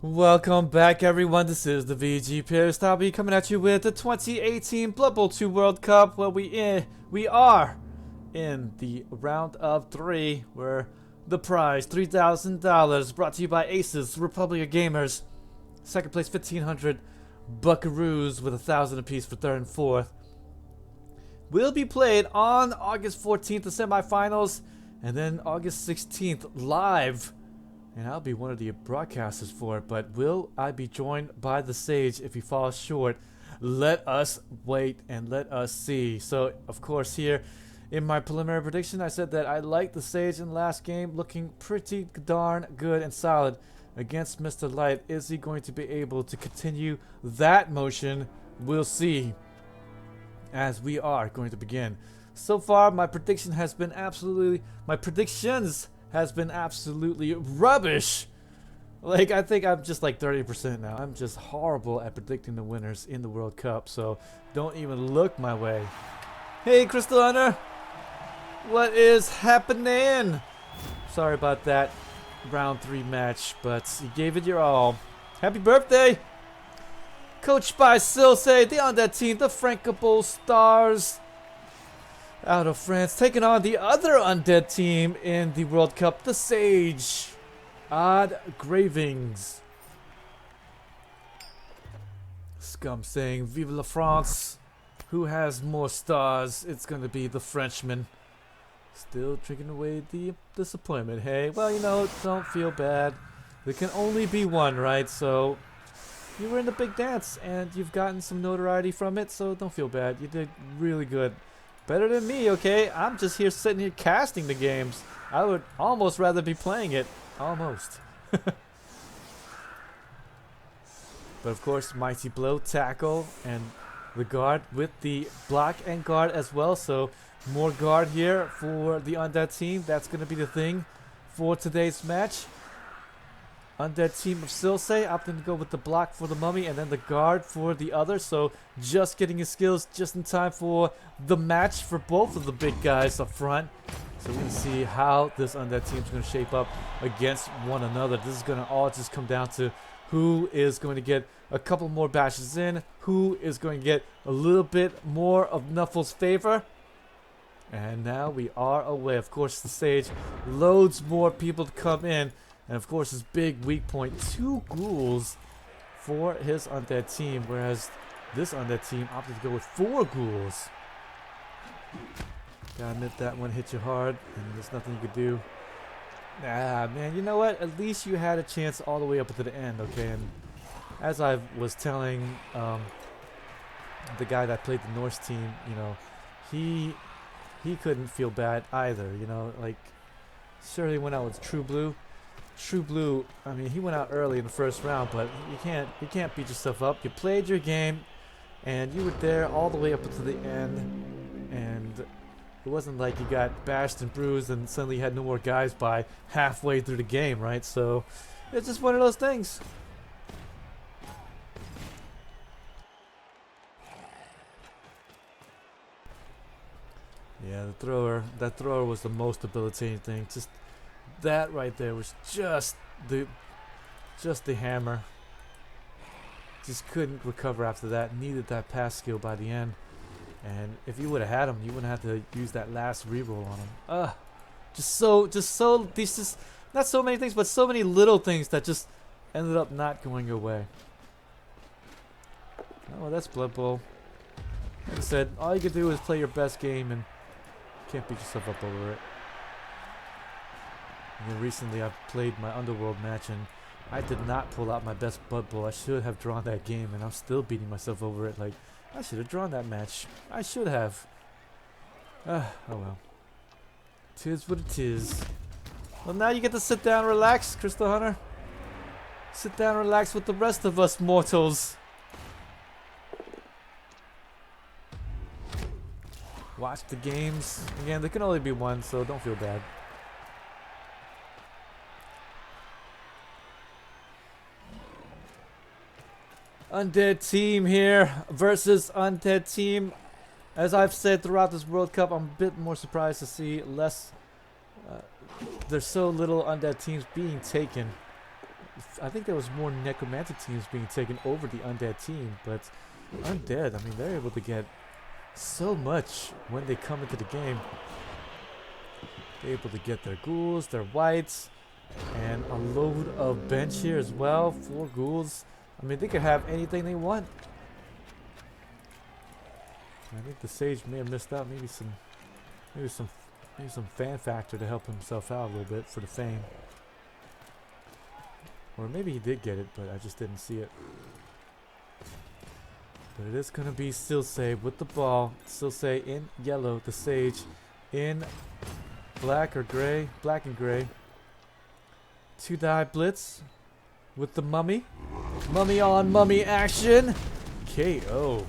Welcome back, everyone. This is the VG Pierce. I'll be coming at you with the 2018 Blood Bowl 2 World Cup, where we are in the round of 3, where the prize $3,000 brought to you by Aces, Republic of Gamers. Second place 1,500 Buckaroos with 1,000 apiece for third and fourth. Will be played on August 14th, the semifinals, and then August 16th live. And I'll be one of the broadcasters for it, but will I be joined by TheSage if he falls short? Let us wait and let us see. So, of course, here in my preliminary prediction, I said that I liked TheSage in the last game, looking pretty darn good and solid against Mr. Light. Is he going to be able to continue that motion? We'll see as we are going to begin. So far, my predictions has been absolutely rubbish. Like, I think I'm just like 30% now. I'm just horrible at predicting the winners in the World Cup, so don't even look my way. Hey, Crystal Hunter, what is happening? Sorry about that round 3 match, but you gave it your all. Happy birthday! Coached by Silsei, the Undead team, the Frankable Stars out of France, taking on the other Undead team in the World Cup, TheSage. Odd Gravings. Scum saying, Vive la France. Who has more stars? It's gonna be the Frenchman. Still drinking away the disappointment. Hey, well, you know, don't feel bad. There can only be one, right? So, you were in the big dance, and you've gotten some notoriety from it, so don't feel bad. You did really good. Better than me, okay? I'm just here sitting here casting the games. I would almost rather be playing it. Almost. But of course, Mighty Blow, tackle, and the guard with the block and guard as well. So more guard here for the Undead team. That's going to be the thing for today's match. Undead team of Silsei opting to go with the block for the mummy and then the guard for the other. So just getting his skills just in time for the match for both of the big guys up front. So we're going to see how this Undead team is going to shape up against one another. This is going to all just come down to who is going to get a couple more bashes in, who is going to get a little bit more of Nuffle's favor. And now we are away. Of course, TheSage, loads more people to come in. And of course, his big weak point, 2 ghouls for his Undead team, whereas this Undead team opted to go with 4 ghouls. Gotta admit that one hit you hard, and there's nothing you could do. Ah, man, you know what? At least you had a chance all the way up to the end, okay? And as I was telling the guy that played the Norse team, you know, he couldn't feel bad either, you know? Like, sure, he went out with True Blue. True Blue, I mean, he went out early in the first round, but you can't beat yourself up. You played your game, and you were there all the way up to the end, and it wasn't like you got bashed and bruised and suddenly you had no more guys by halfway through the game, right? So it's just one of those things. Yeah, that thrower was the most debilitating thing. Just that right there was just the hammer. Just couldn't recover after that. Needed that pass skill by the end. And if you would have had him, you wouldn't have to use that last reroll on him. Just not so many things, but so many little things that just ended up not going your way. Oh, that's Blood Bowl. Like I said, all you can do is play your best game and can't beat yourself up over it. And then recently I played my Underworld match and I did not pull out my best Blood Bowl. I should have drawn that game and I'm still beating myself over it. Like, I should have drawn that match. I should have. Oh well. Tis what it is. Well, now you get to sit down and relax, Crystal Hunter. Sit down and relax with the rest of us mortals. Watch the games. Again, there can only be one, so don't feel bad. Undead team here versus Undead team. As I've said throughout this World Cup, I'm a bit more surprised to see less. There's so little Undead teams being taken. I think there was more necromantic teams being taken over the undead team, but undead, I mean, they're able to get so much when they come into the game. They're able to get their ghouls, their whites, and a load of bench here as well. 4 ghouls. I mean, they could have anything they want. I think the Sage may have missed out. Maybe some fan factor to help himself out a little bit for the fame. Or maybe he did get it, but I just didn't see it. But it is going to be Silsei with the ball. Silsei in yellow. The Sage in black or gray. Black and gray. 2-die blitz with the mummy. Mummy on mummy action. KO.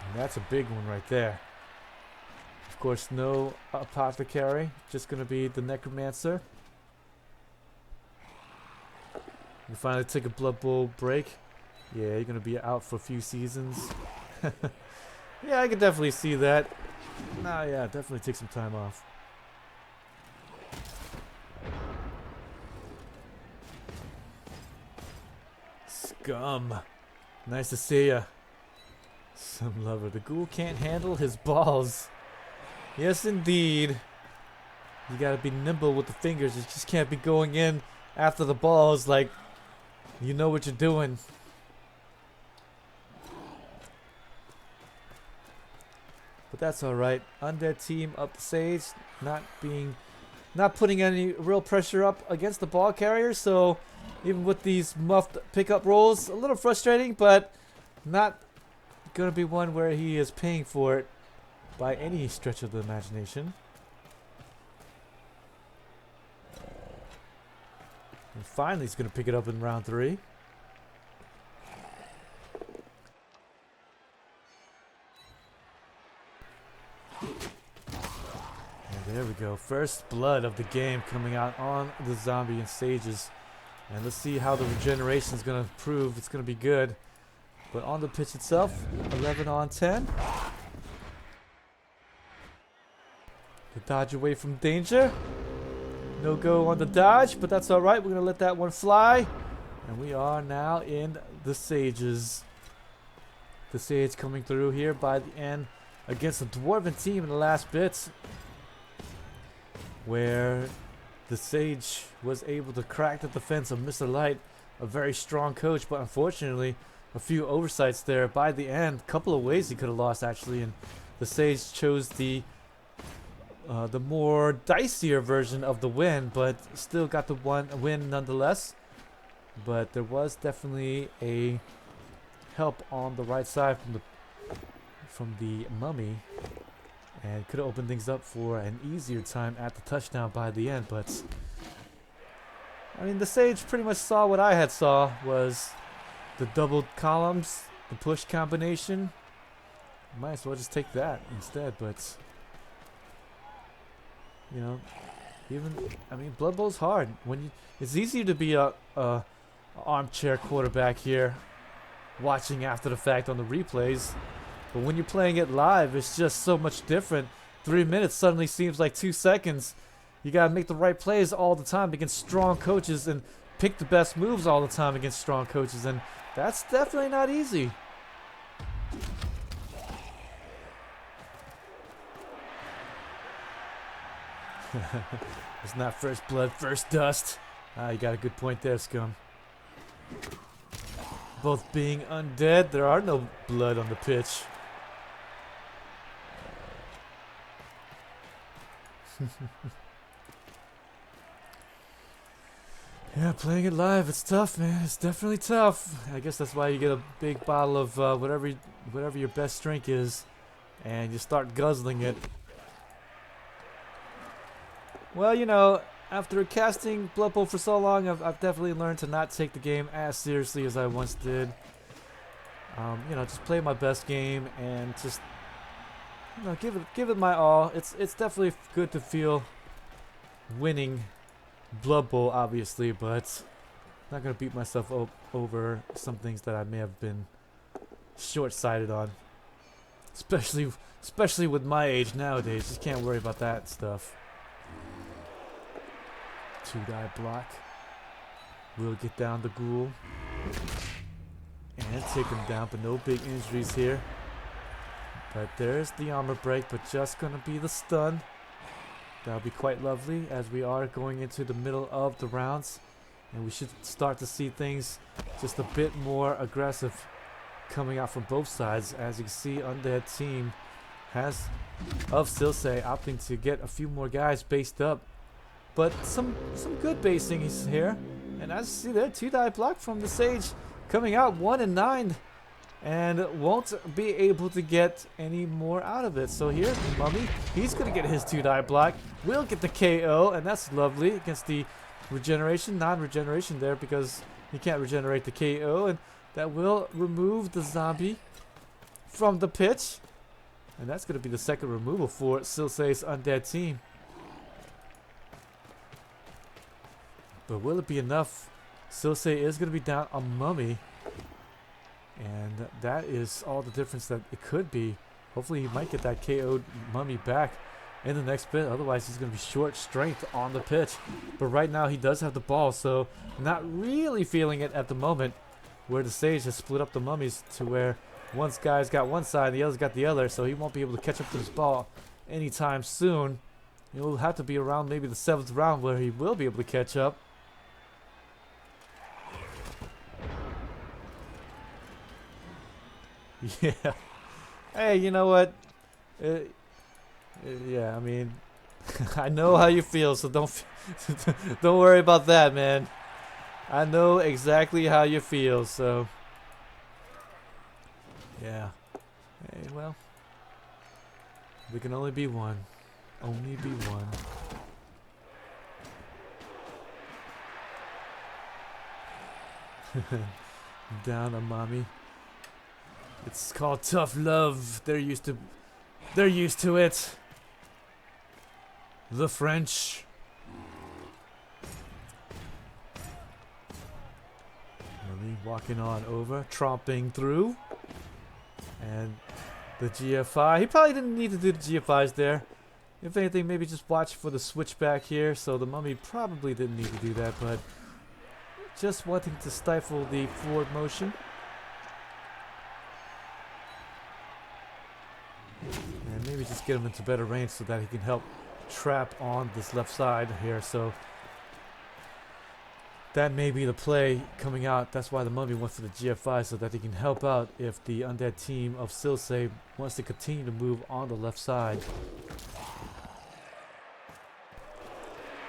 And that's a big one right there. Of course, no apothecary. Just going to be the necromancer. We finally take a Blood Bowl break. Yeah, you're going to be out for a few seasons. Yeah, I can definitely see that. Nah, yeah, definitely take some time off. Scum. Nice to see ya. Some lover. The ghoul can't handle his balls. Yes, indeed. You gotta be nimble with the fingers. You just can't be going in after the balls like you know what you're doing. But that's alright. Undead team up the Sage. Not putting any real pressure up against the ball carrier. So even with these muffed pickup rolls, a little frustrating, but not gonna be one where he is paying for it by any stretch of the imagination. And finally he's gonna pick it up in round 3. And there we go. First blood of the game coming out on the zombie and sages. And let's see how the regeneration is going to prove. It's going to be good. But on the pitch itself, 11 on 10. The dodge away from danger. No go on the dodge, but that's alright. We're going to let that one fly. And we are now in the Sages. The Sage coming through here by the end against the Dwarven team in the last bits. Where the Sage was able to crack the defense of Mr. Light, a very strong coach, but unfortunately a few oversights there by the end. A couple of ways he could have lost actually, and the Sage chose the more dicier version of the win, but still got the win nonetheless. But there was definitely a help on the right side from the mummy. And could have opened things up for an easier time at the touchdown by the end, but I mean the Sage pretty much saw what I had saw, was the double columns, the push combination. Might as well just take that instead, but you know, I mean Blood Bowl's hard. It's easier to be a armchair quarterback here, watching after the fact on the replays. But when you're playing it live, it's just so much different. 3 minutes suddenly seems like 2 seconds. You gotta make the right plays all the time against strong coaches and pick the best moves all the time against strong coaches, and that's definitely not easy. It's not first blood, first dust. Ah, you got a good point there, Scum. Both being undead, there are no blood on the pitch. Yeah, playing it live, it's tough, man. It's definitely tough. I guess that's why you get a big bottle of whatever your best drink is, and you start guzzling it. Well, you know, after casting Blood Bowl for so long, I've definitely learned to not take the game as seriously as I once did. You know, just play my best game and just, you know, give it my all. It's definitely good to feel winning Blood Bowl, obviously, but I'm not gonna beat myself over some things that I may have been short-sighted on. Especially with my age nowadays, just can't worry about that stuff. 2-die block. We'll get down the ghoul and take him down, but no big injuries here. But there's the armor break, but just gonna be the stun. That'll be quite lovely as we are going into the middle of the rounds. And we should start to see things just a bit more aggressive coming out from both sides. As you can see, Undead team has of Silsei opting to get a few more guys based up. But some good basing is here. And as you see there, 2-die block from TheSage coming out 1 and 9. And won't be able to get any more out of it. So here, Mummy, he's going to get his 2-die block. Will get the KO, and that's lovely against the regeneration, non-regeneration there because he can't regenerate the KO. And that will remove the zombie from the pitch. And that's going to be the second removal for Silsei's Undead team. But will it be enough? Silsei is going to be down a Mummy. And that is all the difference that it could be. Hopefully he might get that KO'd Mummy back in the next bit. Otherwise he's going to be short strength on the pitch. But right now he does have the ball. So not really feeling it at the moment. Where TheSage has split up the mummies to where one guy's got one side and the other's got the other. So he won't be able to catch up to this ball anytime soon. It will have to be around maybe the 7th round where he will be able to catch up. Yeah. Hey, you know what? Yeah, I mean, I know how you feel, so don't worry about that, man. I know exactly how you feel, so yeah. Hey, well, there can only be one. Only be one. Down a Mommy. It's called tough love. They're used to it. The French. Really walking on over, tromping through. And the GFI. He probably didn't need to do the GFIs there. If anything, maybe just watch for the switchback here. So the Mummy probably didn't need to do that, but just wanting to stifle the forward motion. And maybe just get him into better range so that he can help trap on this left side here. So that may be the play coming out. That's why the Mummy went for the GFI, so that he can help out if the Undead team of Silsei wants to continue to move on the left side.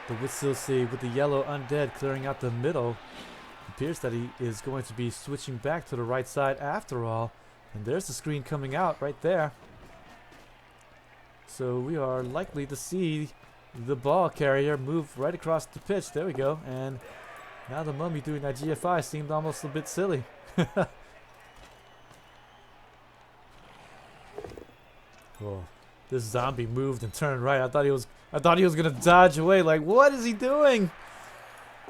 But with Silsei, with the yellow Undead clearing out the middle, it appears that he is going to be switching back to the right side after all. And there's the screen coming out right there. So we are likely to see the ball carrier move right across the pitch. There we go. And now the Mummy doing that GFI seemed almost a bit silly. Oh, this zombie moved and turned right. I thought he was gonna dodge away. Like, what is he doing?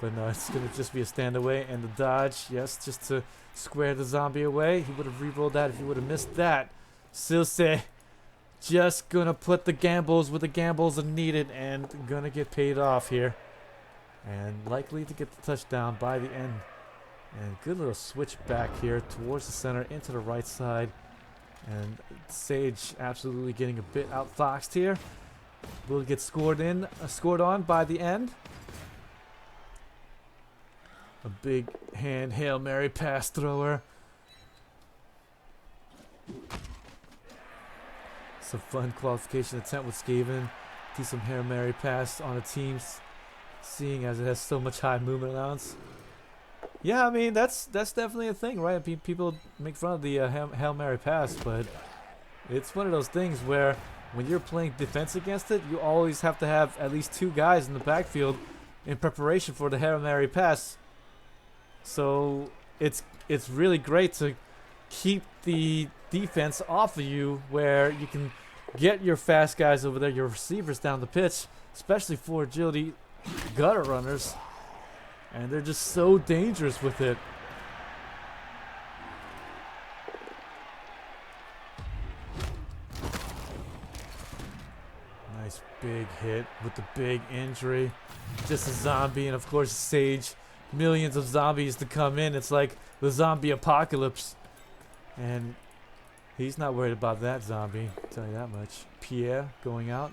But no, it's gonna just be a stand away and the dodge. Yes, just to square the zombie away. He would have re-rolled that if he would have missed that. Silsei just gonna put the gambles where the gambles are needed and gonna get paid off here. And likely to get the touchdown by the end. And good little switch back here towards the center into the right side. And Sage absolutely getting a bit outfoxed here. Will get scored on by the end. A big hand Hail Mary pass thrower. Some fun qualification attempt with Skaven. Do some Hail Mary pass on a team, seeing as it has so much high movement allowance. Yeah, I mean that's definitely a thing, right? People make fun of the Hail Mary pass, but it's one of those things where when you're playing defense against it, you always have to have at least 2 guys in the backfield in preparation for the Hail Mary pass. So it's really great to keep the defense off of you, where you can get your fast guys over there, your receivers down the pitch, especially for agility gutter runners, and they're just so dangerous with it. Nice big hit with the big injury. Just a zombie, and of course Sage millions of zombies to come in. It's like the zombie apocalypse. And he's not worried about that zombie, I'll tell you that much. Pierre going out.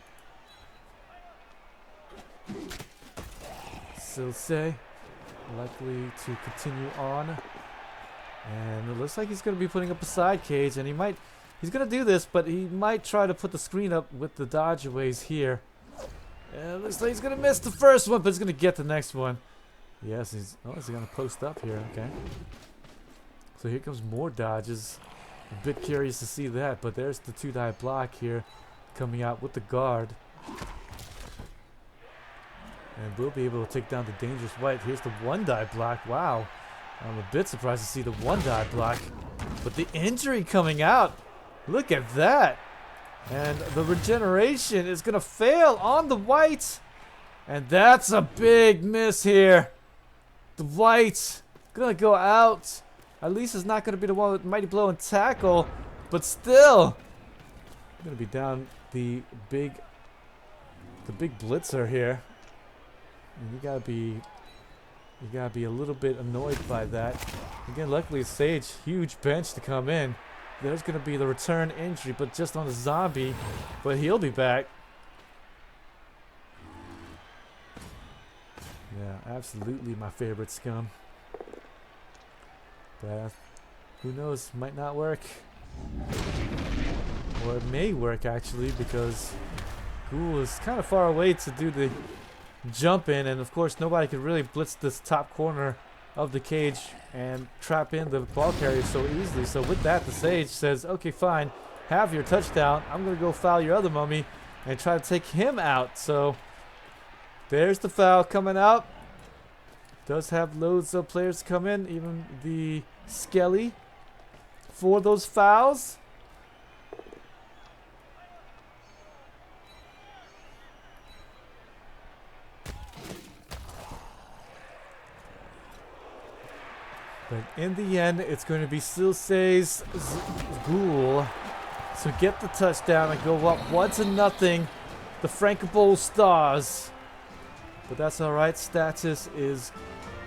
Silsei likely to continue on. And it looks like he's going to be putting up a side cage, and he's going to do this, but he might try to put the screen up with the dodgeaways here. And it looks like he's going to miss the first one, but he's going to get the next one. Yes, is he going to post up here? Okay. So here comes more dodges. A bit curious to see that, but there's the 2-die block here coming out with the guard. And we'll be able to take down the dangerous white. Here's the 1-die block. Wow. I'm a bit surprised to see the 1-die block. But the injury coming out. Look at that. And the regeneration is going to fail on the white. And that's a big miss here. The white going to go out. At least it's not going to be the one with Mighty Blow and Tackle. But still. Going to be down the big blitzer here. And you gotta be a little bit annoyed by that. Again, luckily Sage, huge bench to come in. There's gonna be the return injury, but just on the zombie. But he'll be back. Yeah, absolutely my favorite scum. But who knows? Might not work. Or it may work actually, because Ghoul is kind of far away to do the jump in, and of course nobody can really blitz this top corner of the cage and trap in the ball carrier so easily. So with that, TheSage says, okay, fine, have your touchdown. I'm gonna go foul your other mummy and try to take him out. So there's the foul coming out. Does have loads of players come in, even the Skelly for those fouls. But in the end, it's going to be Silsei's Ghoul to get the touchdown and go up 1-0. The Frankable Stars. But that's alright. Status is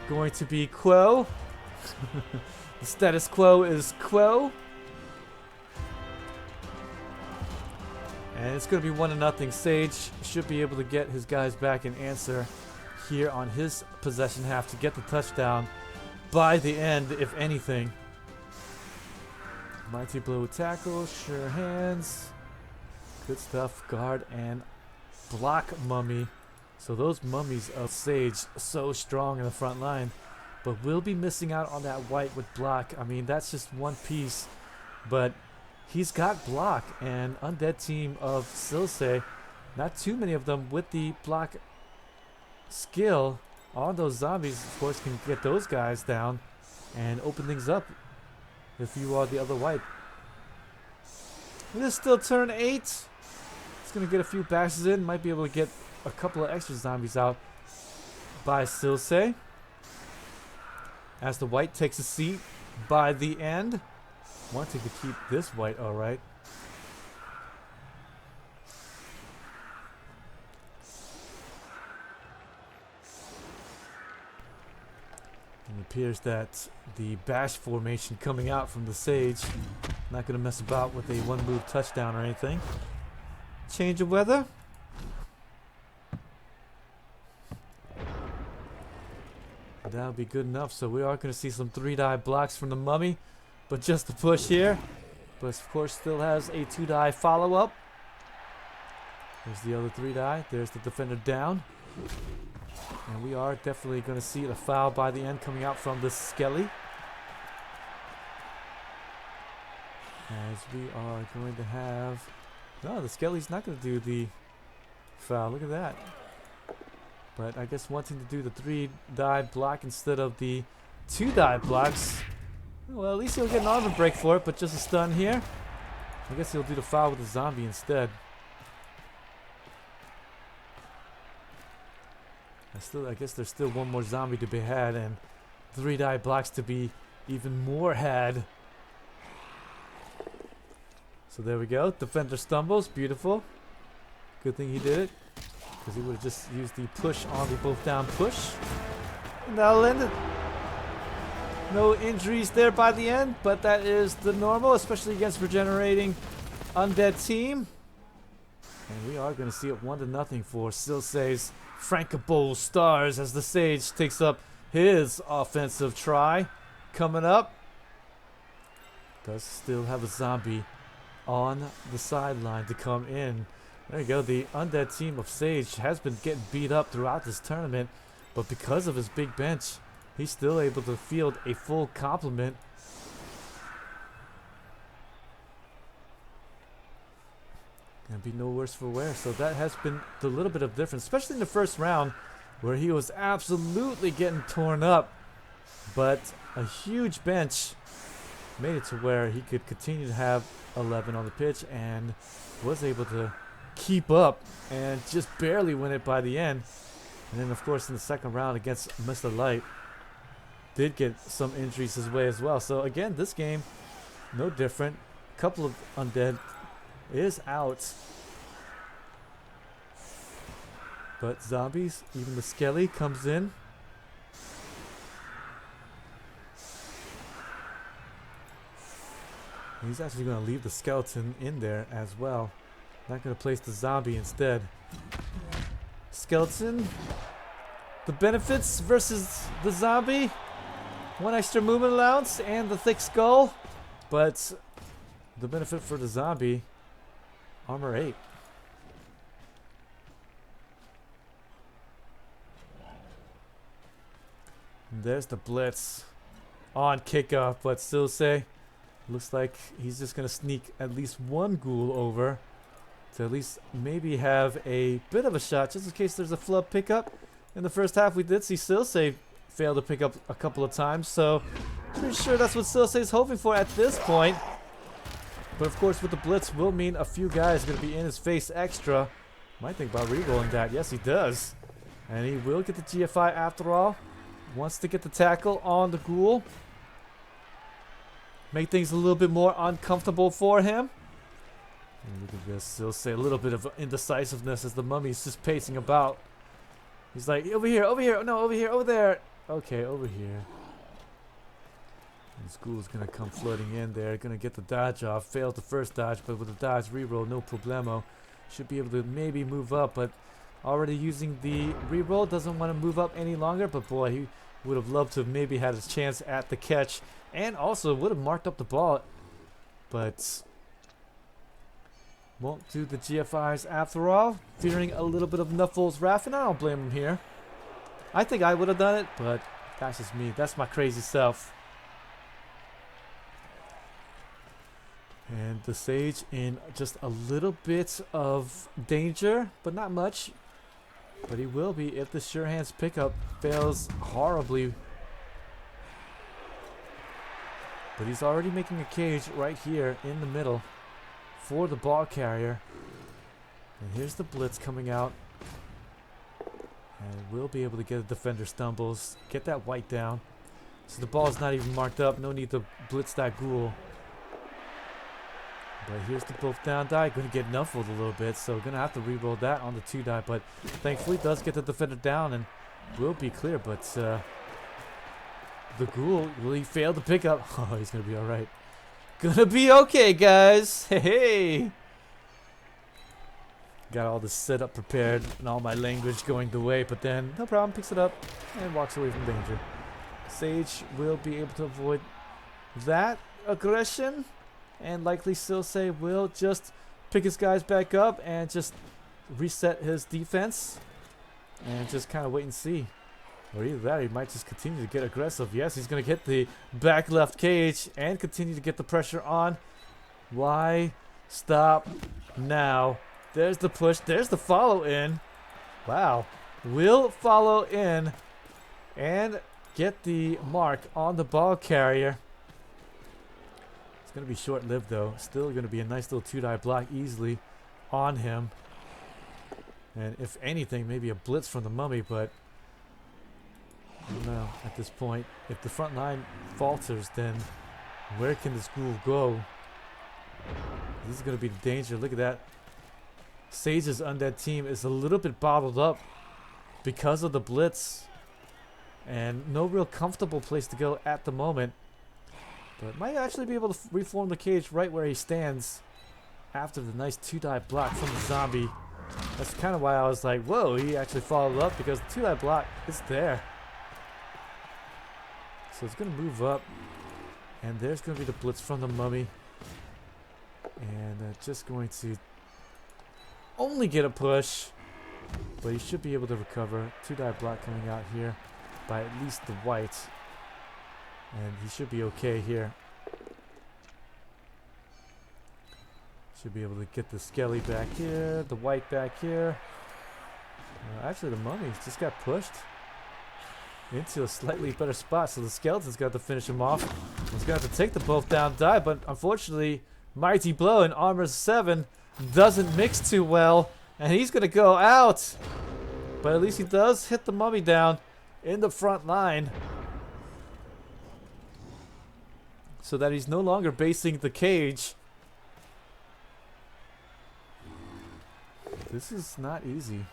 going to be quo. The status quo is quo. And it's going to be 1-0. Sage should be able to get his guys back and answer here on his possession half to get the touchdown by the end, if anything. Mighty Blow Tackle, sure hands. Good stuff. Guard and block mummy. So those mummies of Sage so strong in the front line. But we'll be missing out on that white with block. I mean, that's just one piece. But he's got block. And Undead team of Silsei, not too many of them with the block skill. All those zombies, of course, can get those guys down and open things up if you are the other white. It is still turn 8. It's going to get a few bashes in. Might be able to get a couple of extra zombies out by Silsei. As the white takes a seat by the end. Wanting to keep this white alright. It appears that the bash formation coming out from TheSage, not going to mess about with a 1-move touchdown or anything. Change of weather. That'll be good enough. So we are going to see some 3-die blocks from the mummy, but just a push here. But of course still has a 2-die follow-up. There's the other 3-die. There's the defender down. And we are definitely going to see the foul by the end coming out from the Skelly. As we are going to have... No, the Skelly's not going to do the foul. Look at that. But I guess wanting to do the 3-die block instead of the 2-die blocks. Well, at least he'll get an armor break for it, but just a stun here. I guess he'll do the foul with the zombie instead. I guess there's still one more zombie to be had and 3-die blocks to be even more had. So there we go. Defender stumbles. Beautiful. Good thing he did it, because he would have just used the push on the both down push. And that'll end it. No injuries there by the end, but that is the normal, especially against regenerating Undead team. And we are going to see it 1-0 for Silsei's Frankenbowl Stars as TheSage takes up his offensive try. Coming up. Does still have a zombie on the sideline to come in. There you go. The Undead team of Sage has been getting beat up throughout this tournament, but because of his big bench, he's still able to field a full complement. Gonna be no worse for wear. So that has been the little bit of difference, especially in the first round where he was absolutely getting torn up. But a huge bench made it to where he could continue to have 11 on the pitch and was able to keep up and just barely win it by the end. And then of course in the second round against Mr. Light did get some injuries his way as well. So again, this game no different. Couple of Undead is out, but zombies, even the Skelly comes in. He's actually going to leave the skeleton in there as well. Not going to place the zombie instead. Skeleton, the benefits versus the zombie: 1 extra movement allowance and the thick skull, but the benefit for the zombie, armor 8. And there's the blitz on kickoff, but Silsei looks like he's just going to sneak at least one ghoul over to at least maybe have a bit of a shot, just in case there's a flub pickup. In the first half, we did see Silsei fail to pick up a couple of times, so pretty sure that's what Silsei's hoping for at this point. But of course, with the blitz will mean a few guys are going to be in his face extra. Might think about re-rolling that. Yes, he does. And he will get the GFI after all. Wants to get the tackle on the ghoul. Make things a little bit more uncomfortable for him. And look at this. He'll say a little bit of indecisiveness as the mummy's just pacing about. He's like, over here, no, over here, over there. Okay, over here. This ghoul's gonna come flooding in there, gonna get the dodge off. Failed the first dodge, but with the dodge reroll, no problemo. Should be able to maybe move up, but already using the reroll, doesn't want to move up any longer. But boy, he would have loved to have maybe had his chance at the catch, and also would have marked up the ball, but won't do the GFIs after all. Fearing a little bit of Nuffle's wrath, and I don't blame him here. I think I would have done it, but that's just me. That's my crazy self. And TheSage in just a little bit of danger, but not much. But he will be if the Sure Hands pickup fails horribly. But he's already making a cage right here in the middle for the ball carrier. And here's the blitz coming out. And we'll be able to get a defender stumbles, get that white down. So the ball is not even marked up. No need to blitz that ghoul. But here's the both down die. Going to get nuffled a little bit, so going to have to re-roll that on the 2 die. But thankfully does get the defender down and will be clear. But the ghoul, will he fail to pick up? Oh, he's going to be alright. Gonna be okay, guys. Hey. Got all the setup prepared and all my language going the way, but then no problem, picks it up and walks away from danger. Sage will be able to avoid that aggression. And likely Silsei will just pick his guys back up and just reset his defense and just kind of wait and see. Or either that, he might just continue to get aggressive. Yes, he's going to get the back left cage and continue to get the pressure on. Why stop now? There's the push. There's the follow in. Wow. Will follow in and get the mark on the ball carrier. Going to be short-lived though. Still going to be a nice little 2-die block easily on him. And if anything, maybe a blitz from the mummy, but I don't know at this point. If the front line falters, then where can this ghoul go? This is going to be the danger. Look at that. Sage's Undead team is a little bit bottled up because of the blitz. And no real comfortable place to go at the moment. But might actually be able to reform the cage right where he stands after the nice 2-die block from the zombie. That's kind of why I was like, whoa, he actually followed up, because the 2-die block is there. So it's going to move up. And there's going to be the blitz from the mummy. And just going to only get a push. But he should be able to recover. 2-die block coming out here by at least the white. And he should be okay here. Should be able to get the skelly back here, the white back here. Actually, the mummy just got pushed into a slightly better spot, so the skeleton's got to finish him off. He's got to take the both down die, but unfortunately, Mighty Blow in armor 7 doesn't mix too well, and he's going to go out. But at least he does hit the mummy down in the front line, so that he's no longer basing the cage. This is not easy.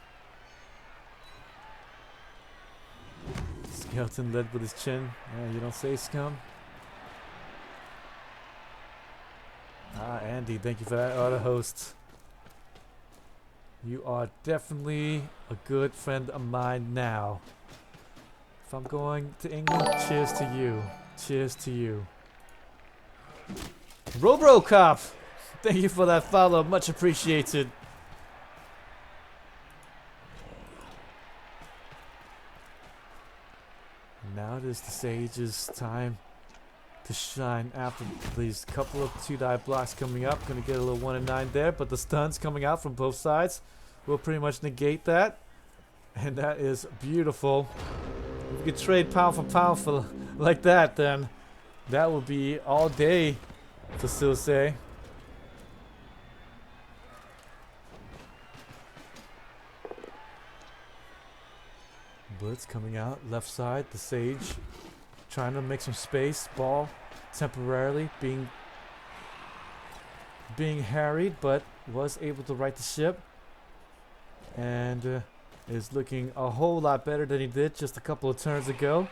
Skeleton led with his chin. Yeah, you don't say, scum. Ah, Andy, thank you for that auto host. You are definitely a good friend of mine now. If I'm going to England, cheers to you. Cheers to you. Robrocop, thank you for that follow. Much appreciated. Now it is TheSage's time to shine after these couple of 2-die blocks coming up. Going to get a little 1 and 9 there, but the stuns coming out from both sides will pretty much negate that. And that is beautiful. If we could trade pound for pound for like that, then that would be all day for Silsei. Blitz coming out, left side, TheSage trying to make some space. Ball temporarily being harried, but was able to right the ship. And is looking a whole lot better than he did just a couple of turns ago.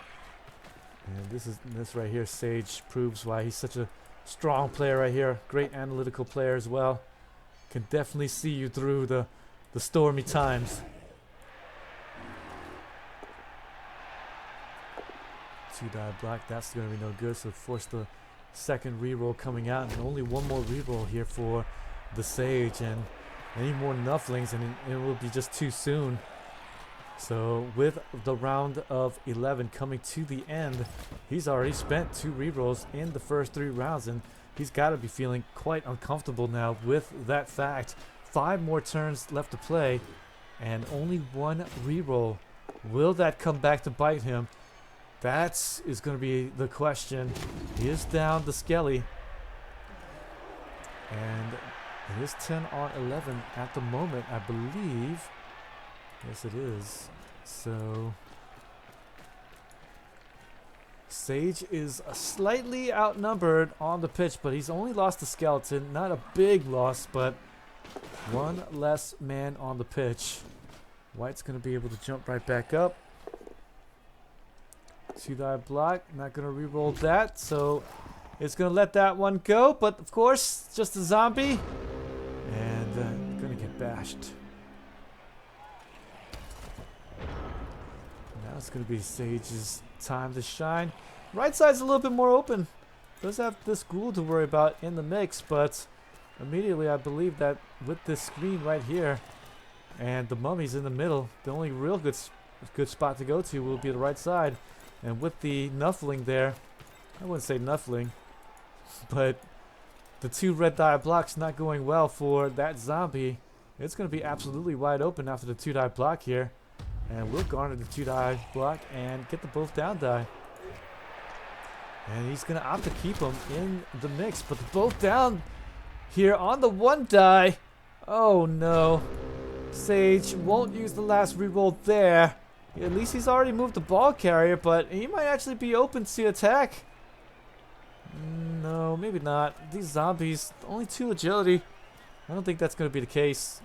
And this right here, Sage, proves why he's such a strong player right here. Great analytical player as well. Can definitely see you through the stormy times. 2-die block, that's going to be no good, so force the second reroll coming out, and only one more reroll here for TheSage, and any more nufflings and it will be just too soon. So with the round of 11 coming to the end, he's already spent 2 rerolls in the first 3 rounds, and he's got to be feeling quite uncomfortable now with that fact. 5 more turns left to play and only 1 reroll. Will that come back to bite him? That is going to be the question. He is down the skelly. And it is 10 on 11 at the moment, I believe. Yes, it is. So Sage is slightly outnumbered on the pitch, but he's only lost the skeleton. Not a big loss, but 1 less man on the pitch. White's going to be able to jump right back up. 2-die block, not going to re-roll that, so it's going to let that one go, but of course, just a zombie, and going to get bashed. Now it's going to be Sage's time to shine. Right side's a little bit more open. Does have this ghoul to worry about in the mix, but immediately I believe that with this screen right here, and the mummy's in the middle, the only real good spot to go to will be the right side. And with the nuffling there, I wouldn't say nuffling, but the 2 red die blocks not going well for that zombie. It's going to be absolutely wide open after the 2-die block here. And we'll garner the 2-die block and get the both down die. And he's going to opt to keep him in the mix, but the both down here on the 1-die. Oh no. Sage won't use the last reroll there. At least he's already moved the ball carrier, but he might actually be open to attack. No, maybe not. These zombies, only 2 agility. I don't think that's going to be the case.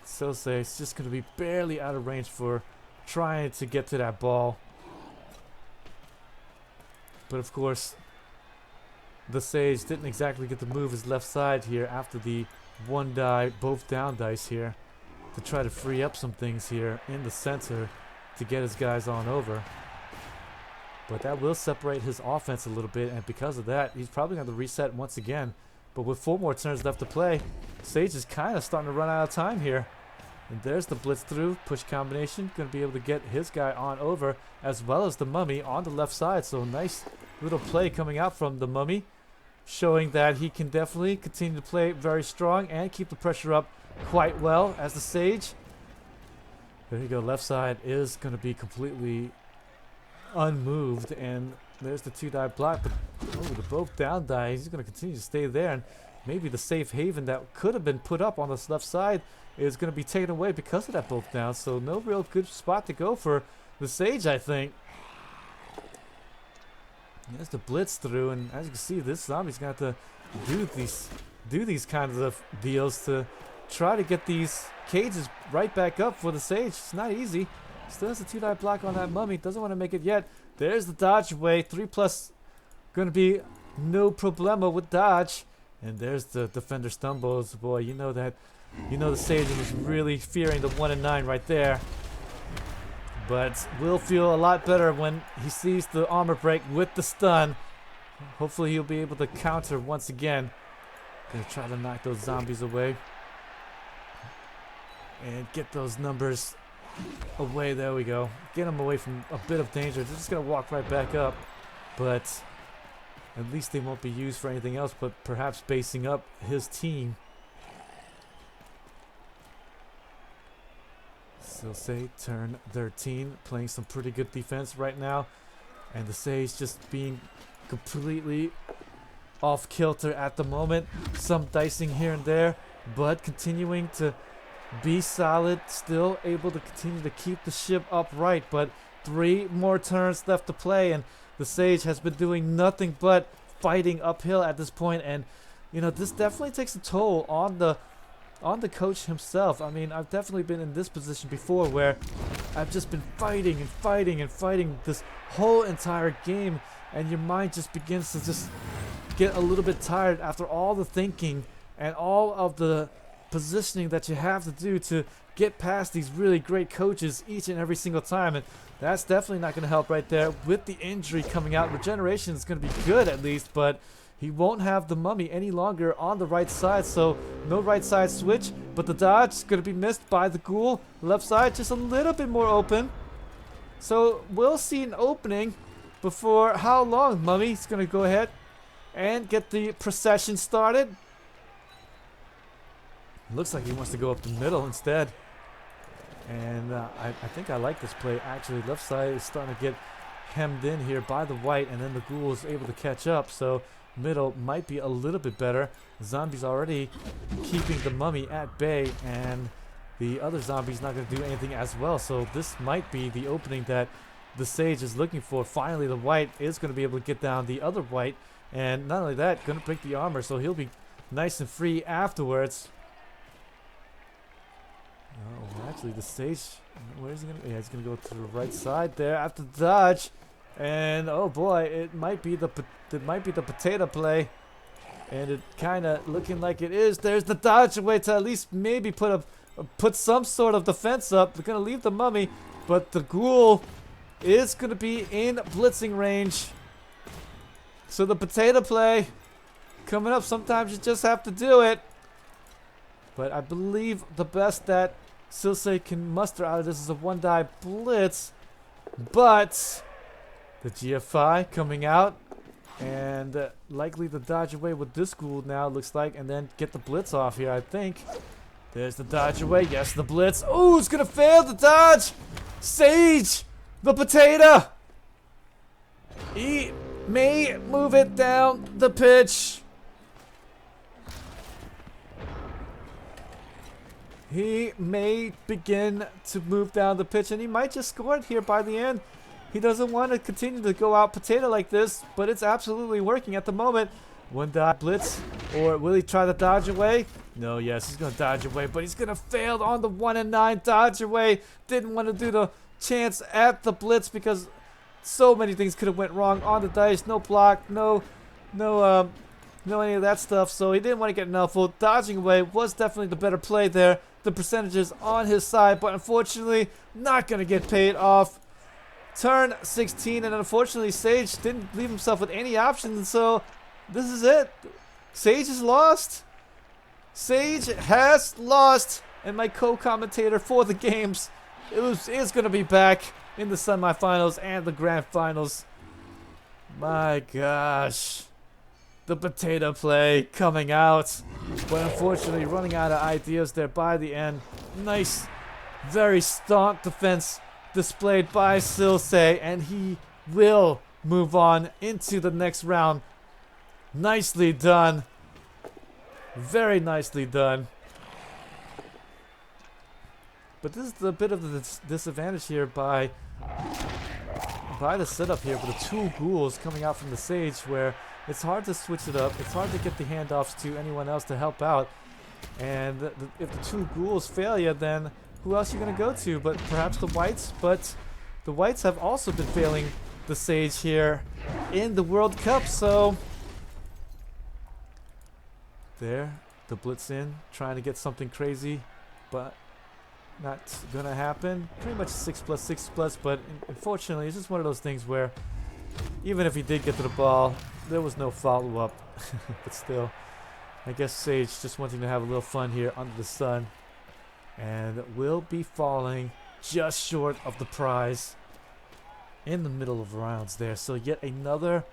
Silsei is just going to be barely out of range for trying to get to that ball. But of course, TheSage didn't exactly get to move his left side here after the one die, both down dice here, to try to free up some things here in the center to get his guys on over. But that will separate his offense a little bit, and because of that, he's probably going to reset once again. But with 4 more turns left to play, Sage is kind of starting to run out of time here. And there's the blitz through, push combination, going to be able to get his guy on over, as well as the Mummy on the left side. So nice little play coming out from the Mummy, showing that he can definitely continue to play very strong and keep the pressure up quite well as the Sage. There you go, left side is going to be completely unmoved, and there's the 2-die block, but the both down die, he's going to continue to stay there, and maybe the safe haven that could have been put up on this left side is going to be taken away because of that both down. So no real good spot to go for the Sage, I think. There's the blitz through, and as you can see, this zombie's got to do these kinds of deals to try to get these cages right back up for the Sage. It's not easy. Still has a 2-die block on that Mummy. Doesn't want to make it yet. There's the dodge away. 3+ going to be no problemo with dodge. And there's the defender stumbles. Boy, you know the Sage was really fearing the 1 and 9 right there. But will feel a lot better when he sees the armor break with the stun. Hopefully he'll be able to counter once again. Gonna try to knock those zombies away. And get those numbers away. There we go. Get them away from a bit of danger. They're just going to walk right back up. But at least they won't be used for anything else but perhaps basing up his team. Silsei, turn 13. Playing some pretty good defense right now. And the Sage just being completely off kilter at the moment. Some dicing here and there, but continuing to be solid, still able to continue to keep the ship upright. But 3 more turns left to play, and the Sage has been doing nothing but fighting uphill at this point. And you know, this definitely takes a toll on the coach himself. I mean, I've definitely been in this position before where I've just been fighting and fighting and fighting this whole entire game, and your mind just begins to just get a little bit tired after all the thinking and all of the positioning that you have to do to get past these really great coaches each and every single time. And that's definitely not going to help right there with the injury coming out. Regeneration is going to be good at least, but he won't have the Mummy any longer on the right side, so no right side switch. But the dodge is going to be missed by the Ghoul. Left side just a little bit more open, so we'll see an opening. Before how long? Mummy's going to go ahead and get the procession started. Looks like he wants to go up the middle instead. And I think I like this play. Actually, left side is starting to get hemmed in here by the white, and then the Ghoul is able to catch up. So middle might be a little bit better. Zombies already keeping the Mummy at bay, and the other zombie's not going to do anything as well. So this might be the opening that the Sage is looking for. Finally, the white is going to be able to get down the other white, and not only that, going to break the armor, so he'll be nice and free afterwards. Oh, actually, the Sage, where is he going to? Yeah, he's going to go to the right side there after the dodge, and oh boy, it might be the potato play, and it kind of looking like it is. There's the dodge away to at least maybe put some sort of defense up. They're going to leave the Mummy, but the Ghoul is going to be in blitzing range. So the potato play coming up. Sometimes you just have to do it. But I believe the best that Silsei can muster out of this is a 1-die blitz. But the GFI coming out, and likely to dodge away with this Ghoul now, looks like, and then get the blitz off here, I think. There's the dodge away. Yes, the blitz. Oh, it's going to fail the dodge. Sage, the potato. He may move it down the pitch. He may begin to move down the pitch, and he might just score it here by the end. He doesn't want to continue to go out potato like this, but it's absolutely working at the moment. 1-die blitz, or will he try to dodge away? No, yes, he's going to dodge away, but he's going to fail on the 1 and 9 dodge away. Didn't want to do the chance at the blitz because So many things could have went wrong on the dice. No block, no any of that stuff. So he didn't want to get nuffled. Dodging away was definitely the better play there. The percentages on his side, but unfortunately not going to get paid off. Turn 16, and unfortunately Sage didn't leave himself with any options, so this is it. Sage is lost. Sage has lost, and my co-commentator for the games is going to be back in the semifinals and the grand finals. My gosh. The potato play coming out, but unfortunately running out of ideas there by the end. Nice, very staunch defense displayed by Silsei, and he will move on into the next round. Nicely done. Very nicely done. But this is a bit of the disadvantage here by the setup here with the two ghouls coming out from the Sage, where it's hard to switch it up. It's hard to get the handoffs to anyone else to help out. And if the two ghouls fail you, then who else are you going to go to? But perhaps the whites. But the whites have also been failing the Sage here in the World Cup. So there, the blitz in, trying to get something crazy, but not going to happen. Pretty much 6+6+, but unfortunately, it's just one of those things where even if he did get to the ball, there was no follow-up. But still, I guess Sage just wanting to have a little fun here under the sun, and will be falling just short of the prize in the middle of rounds there. So yet another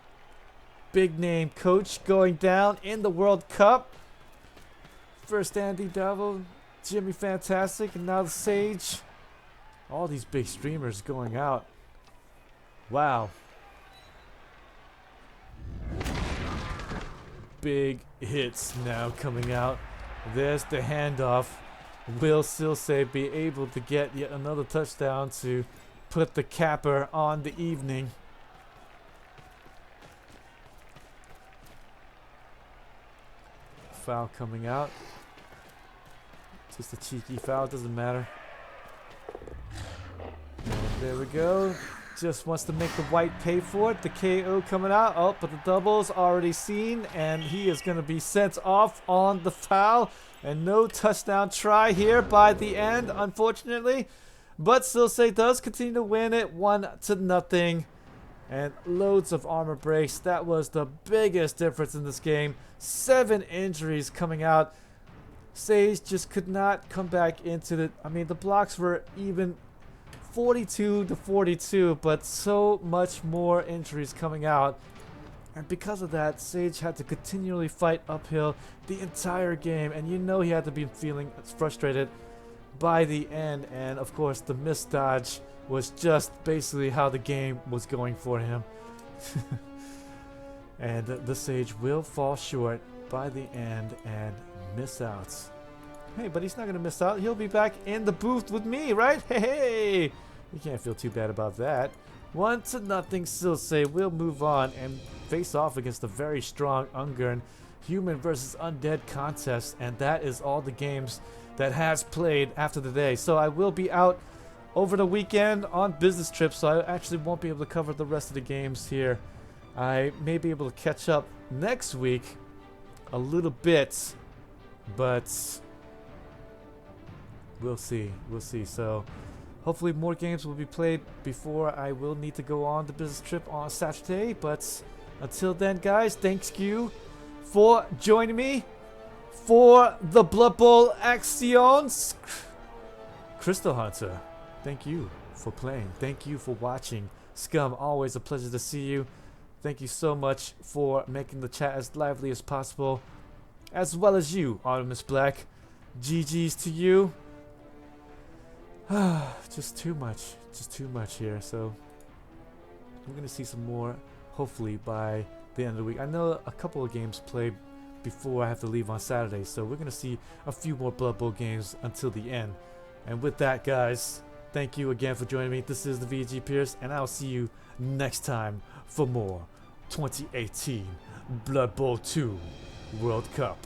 big name coach going down in the World Cup. First Andy Devil, Jimmy Fantastic, and now the Sage. All these big streamers going out. Wow. Big hits now coming out. There's the handoff. Will Silsei be able to get yet another touchdown to put the capper on the evening? Foul coming out. Just a cheeky foul, doesn't matter. And there we go. Just wants to make the white pay for it. The KO coming out. Oh, but the double's already seen, and he is going to be sent off on the foul. And no touchdown try here by the end, unfortunately. But Silsei does continue to win it 1-0. And loads of armor breaks. That was the biggest difference in this game. 7 injuries coming out. Sage just could not come back into the... I mean, the blocks were even 42-42, but so much more injuries coming out. And because of that, Sage had to continually fight uphill the entire game. And you know he had to be feeling frustrated by the end. And of course, the missed dodge was just basically how the game was going for him. And the Sage will fall short by the end and miss out. Hey, but he's not going to miss out. He'll be back in the booth with me, right? Hey! You can't feel too bad about that. 1-0. Silsei will move on and face off against a very strong Ungern human versus undead contest. And that is all the games that has played after the day. So I will be out over the weekend on business trips, so I actually won't be able to cover the rest of the games here. I may be able to catch up next week a little bit, but we'll see. We'll see. So hopefully more games will be played before I will need to go on the business trip on Saturday. But until then, guys, thank you for joining me for the Blood Bowl Actions. Crystal Hunter, thank you for playing. Thank you for watching. Scum, always a pleasure to see you. Thank you so much for making the chat as lively as possible. As well as you, Artemis Black. GG's to you. Just too much here. So we're going to see some more, hopefully, by the end of the week. I know a couple of games played before I have to leave on Saturday. So we're going to see a few more Blood Bowl games until the end. And with that, guys, thank you again for joining me. This is the VG Pierce, and I'll see you next time for more 2018 Blood Bowl 2 World Cup.